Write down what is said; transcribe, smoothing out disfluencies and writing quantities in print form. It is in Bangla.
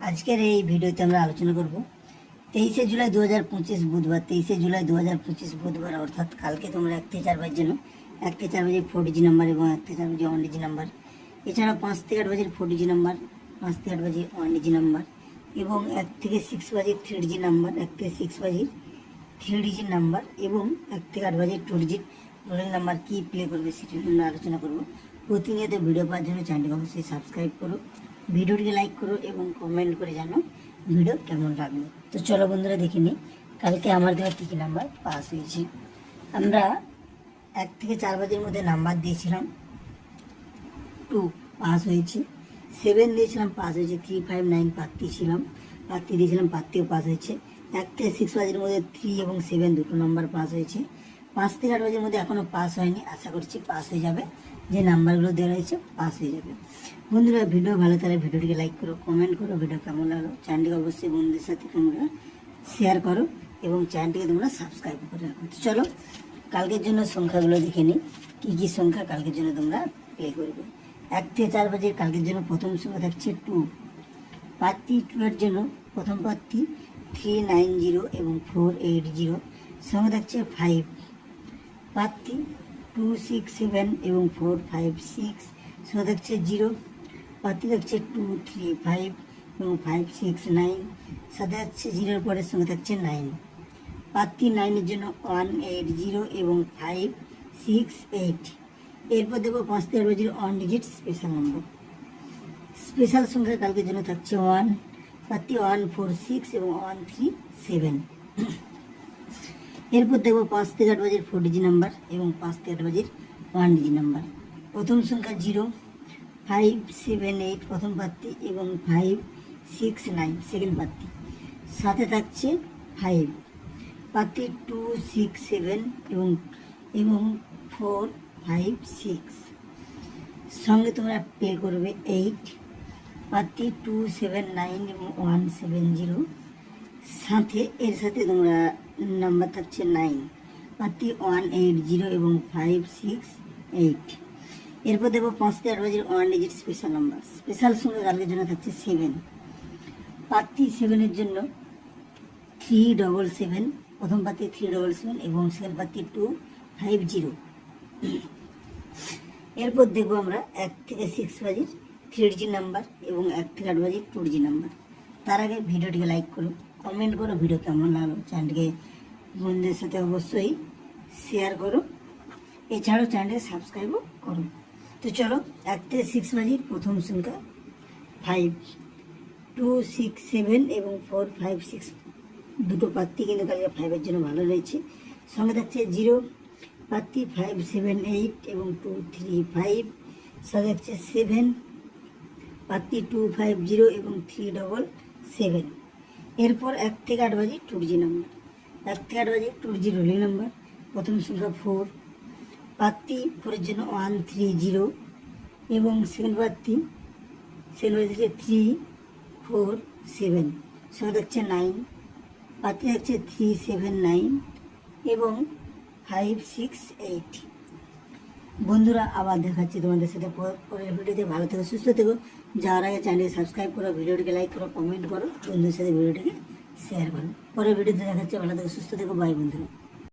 আজকের এই ভিডিওতে আমরা আলোচনা করব 23শে জুলাই 2025 বুধবার। 23শে জুলাই 2025 বুধবার অর্থাৎ কালকে তোমরা 1 থেকে 4 বাজে 1 থেকে 4 বাজে 4 নাম্বার এবং 1 থেকে 4 বাজে 1 নাম্বার, এছাড়া 5 থেকে 8 বাজে 4 নাম্বার, 5 থেকে 8 বাজে 1 নাম্বার এবং 1 থেকে 6 বাজে 3 নাম্বার, 1 থেকে 6 বাজে 3 নাম্বার এবং 1 থেকে 8 বাজে 2 রোলিং নাম্বার কি প্লে করবে সেটা আমরা আলোচনা করব। প্রতিনিয়ত ভিডিও পাওয়ার জন্য চ্যানেলটি অবশ্যই সাবস্ক্রাইব করো, ভিডিওটিকে লাইক করো এবং কমেন্ট করে জানো ভিডিও কেমন লাগলো। তো চলো বন্ধুরা দেখে নিই কালকে আমার দেওয়া কী কী নাম্বার পাস হয়েছে। আমরা 1 থেকে 4 বাজের মধ্যে নাম্বার দিয়েছিলাম 2 পাস হয়েছে, 7 দিয়েছিলাম পাস হয়েছে, 3, 5, 9 প্রার্থী ছিলাম, প্রার্থী দিয়েছিলাম প্রার্থীও পাস হয়েছে। 1 থেকে 6 বাজের মধ্যে 3 এবং 7 দুটো নাম্বার পাস হয়েছে। 5 থেকে 8 বাজের মধ্যে এখনও পাস হয়নি, আশা করছি পাস হয়ে যাবে, যে নাম্বারগুলো দেওয়া রয়েছে পাস হয়ে যাবে। বন্ধুরা ভিডিও ভালো তাহলে ভিডিওটিকে লাইক করো, কমেন্ট করো, ভিডিও কেমন লাগলো চ্যানেলটিকে অবশ্যই বন্ধুদের সাথে তোমরা শেয়ার করো এবং চ্যানেলটিকে তোমরা সাবস্ক্রাইব করে রাখো। তো চলো কালকের জন্য সংখ্যাগুলো দেখে নিই কী কী সংখ্যা কালকের জন্য তোমরা প্লে করবে। 1 থেকে 4 বাজে কালকের জন্য প্রথম সংখ্যা থাকছে 2, প্রার্থী 2 এর জন্য প্রথম প্রার্থী 390 এবং 480, সঙ্গে থাকছে 5, প্রার্থী 267 এবং 456, সঙ্গে থাকছে 0, প্রার্থী থাকছে 235 এবং 569, সাথে থাকছে 0-এর পরের সঙ্গে থাকছে 9, প্রার্থী 9-এর জন্য 180 এবং 568। এরপর দেখো 5 থেকে 8 বাজে 1 ডিজিট স্পেশাল নম্বর, স্পেশাল সংখ্যা কালকের জন্য থাকছে 1, প্রার্থী 146 এবং 137। এরপর দেখবো 5 থেকে 8 বাজে 4 নাম্বার এবং 5 থেকে 8 বাজে 1 নাম্বার। প্রথম সংখ্যা 0, 578 প্রথম প্রার্থী এবং 569 সেকেন্ড প্রার্থী, সাথে থাকছে 5, প্রার্থী 267 এবং 456, সঙ্গে তোমরা প্লে করবে 8, প্রার্থী 279 এবং 170, সাথে এর সাথে তোমরা নাম্বার থাকছে 9, প্রার্থী 180 এবং 568। এরপর দেখো 5 থেকে 8 বাজে 1 ডিজিট স্পেশাল নাম্বার, স্পেশাল সংখ্যা কালকের জন্য থাকছে 7, প্রার্থী 7-এর জন্য 377 প্রথম প্রার্থী 377 এবং সেকেন্ড প্রার্থী 250। এরপর দেখবো আমরা 1 থেকে 6 বাজে 3 নাম্বার এবং 1 থেকে 8 বাজে 2 নাম্বার। তার আগে ভিডিওটিকে লাইক করো, কমেন্ট করো, ভিডিও কেমন লাগলো চ্যানেলটিকে বন্ধুদের সাথে অবশ্যই শেয়ার করো, এছাড়াও চ্যানেলটিকে সাবস্ক্রাইবও করো। তো চলো 1 থেকে 6 বাজে প্রথম সংখ্যা 5, 267 এবং 456 দুটো প্রার্থী কিন্তু কালকে 5-এর জন্য ভালো রয়েছে, সঙ্গে থাকছে 0, প্রার্থী 578 এবং 235, সাথে থাকছে 7, প্রার্থী 250 এবং 377। এরপর 1 থেকে 8 বাজে 2 নাম্বার, 1 থেকে 8 বাজে 2 রোলিং নাম্বার। প্রথম সংখ্যা 4, প্রার্থী 4-এর জন্য 130 এবং সেকেন্ড প্রার্থী 347, সঙ্গে থাকছে 9, প্রার্থী থাকছে 379 এবং 568। বন্ধুরা আবার দেখাচ্ছি তোমাদের সাথে পরের ভিডিওতে। ভালো থেকো, সুস্থ থেকো, যাওয়ার আগে চ্যানেলটি সাবস্ক্রাইব করো, ভিডিওটিকে লাইক করো, কমেন্ট করো, বন্ধুদের সাথে ভিডিওটিকে শেয়ার করো। পরের ভিডিওতে দেখাচ্ছি, ভালো থেকো, সুস্থ থেকো, বাই বন্ধুরা।